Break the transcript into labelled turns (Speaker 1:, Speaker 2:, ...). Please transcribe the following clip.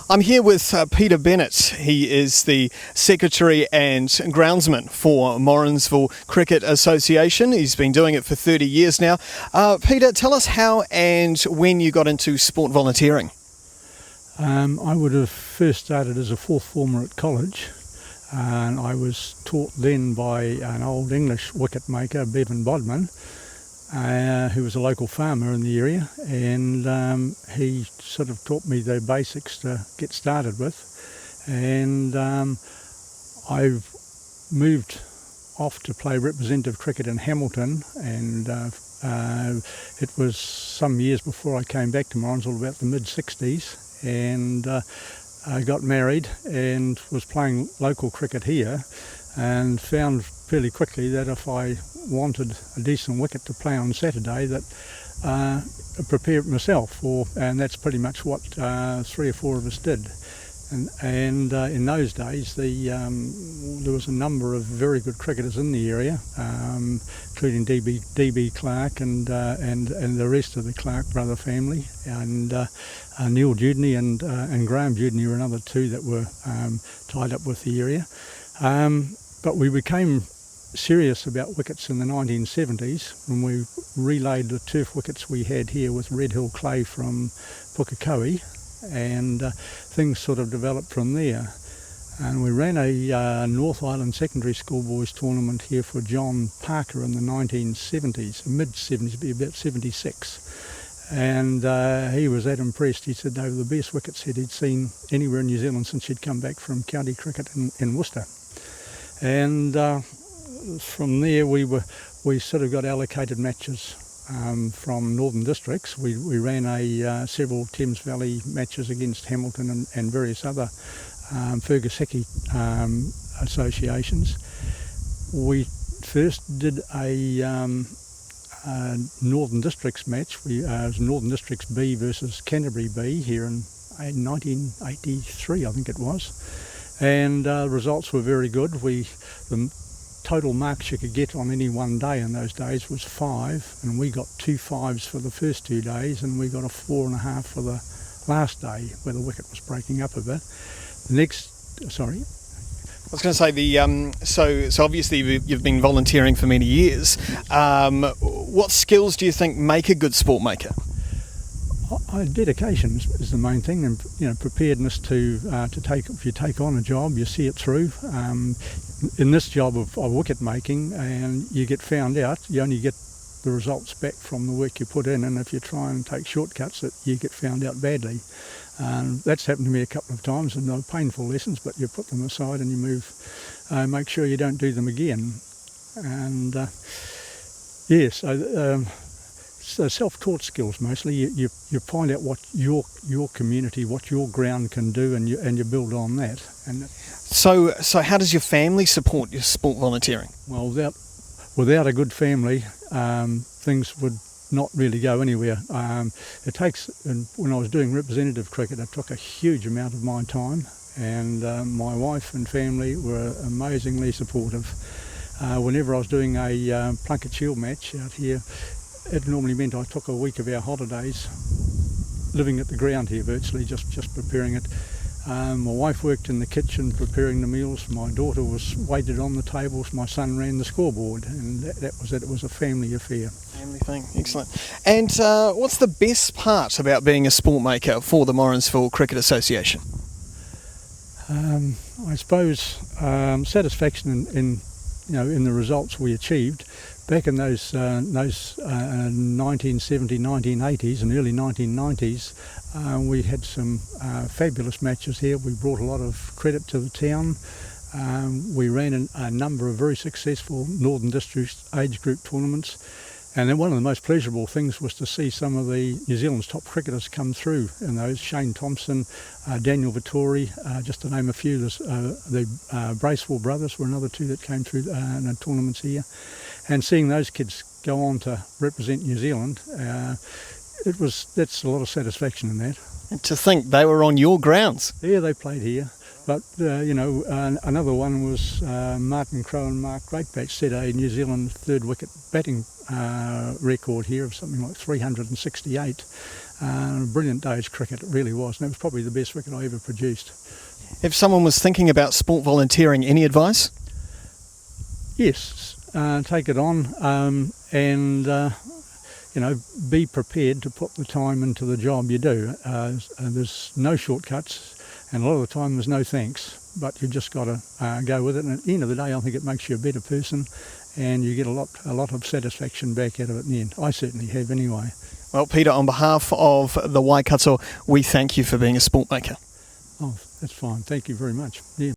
Speaker 1: I'm here with Peter Bennett. He is the Secretary and Groundsman for Morrinsville Cricket Association. He's been doing it for 30 years now. Peter, tell us how and when you got into sport volunteering.
Speaker 2: I would have first started as a fourth former at college, and I was taught then by an old English wicket maker, Bevan Bodman, who was a local farmer in the area, and he sort of taught me the basics to get started with. And I've moved off to play representative cricket in Hamilton, and it was some years before I came back to Morrinsville, about the mid-60s, and I got married and was playing local cricket here, and found fairly quickly that if I wanted a decent wicket to play on Saturday, that prepare it myself for, and that's pretty much what 3 or 4 of us did. And in those days, there was a number of very good cricketers in the area, including D.B. Clark and the rest of the Clark brother family, and Neil Dewdney and Graham Dewdney were another two that were tied up with the area. But we became serious about wickets in the 1970s when we relayed the turf wickets we had here with Red Hill clay from Pukekohe, and things sort of developed from there. And we ran a North Island Secondary School Boys tournament here for John Parker in the 1970s, mid-70s, be about 76. And he was that impressed. He said they were the best wickets he'd seen anywhere in New Zealand since he'd come back from county cricket in Worcester. And from there we sort of got allocated matches from northern districts. We ran several Thames Valley matches against Hamilton and various other Fergus Hickey associations. We first did a Northern Districts match. It was Northern Districts B versus Canterbury B here in 1983, I think it was. And the results were very good. The total marks you could get on any one day in those days was 5, and we got 2 5s for the first 2 days, and we got a 4.5 for the last day where the wicket was breaking up a bit. I was going to say so obviously you've been volunteering for many years. What skills do you think make a good sport maker? Dedication is the main thing, and preparedness to take. If you take on a job, you see it through. In this job of wicket making, and you get found out, you only get the results back from the work you put in, and if you try and take shortcuts, you get found out badly. That's happened to me a couple of times, and they're painful lessons, but you put them aside and you move, make sure you don't do them again. And so self-taught skills mostly. You find out what your community, what your ground can do, and you build on that. And
Speaker 1: so how does your family support your sport volunteering?
Speaker 2: Well, without a good family, things would not really go anywhere. When I was doing representative cricket, it took a huge amount of my time, and my wife and family were amazingly supportive. Whenever I was doing a Plunket Shield match out here, it normally meant I took a week of our holidays living at the ground here virtually, just preparing it. My wife worked in the kitchen preparing the meals, my daughter waited on the tables, my son ran the scoreboard, and that was it. It was a family affair.
Speaker 1: Family thing, excellent. And what's the best part about being a sport maker for the Morrinsville Cricket Association?
Speaker 2: I suppose satisfaction in the results we achieved. Back in those 1970s, 1980s and early 1990s, we had some fabulous matches here. We brought a lot of credit to the town. We ran a number of very successful Northern District age group tournaments. And then one of the most pleasurable things was to see some of the New Zealand's top cricketers come through in those. Shane Thompson, Daniel Vittori, just to name a few. The Bracewell brothers were another two that came through in the tournaments here. And seeing those kids go on to represent New Zealand, that's a lot of satisfaction in that.
Speaker 1: And to think they were on your grounds.
Speaker 2: Yeah, they played here. But, another one was Martin Crowe and Mark Greatbatch set a New Zealand third wicket batting record here of something like 368. A brilliant day's cricket, it really was, and it was probably the best wicket I ever produced.
Speaker 1: If someone was thinking about sport volunteering, any advice?
Speaker 2: Yes, take it on, and be prepared to put the time into the job you do. There's no shortcuts, and a lot of the time there's no thanks, but you've just got to go with it. And at the end of the day, I think it makes you a better person, and you get a lot of satisfaction back out of it in the end. I certainly have anyway.
Speaker 1: Well, Peter, on behalf of the Waikato, we thank you for being a SportMaker.
Speaker 2: Oh, that's fine. Thank you very much. Yeah.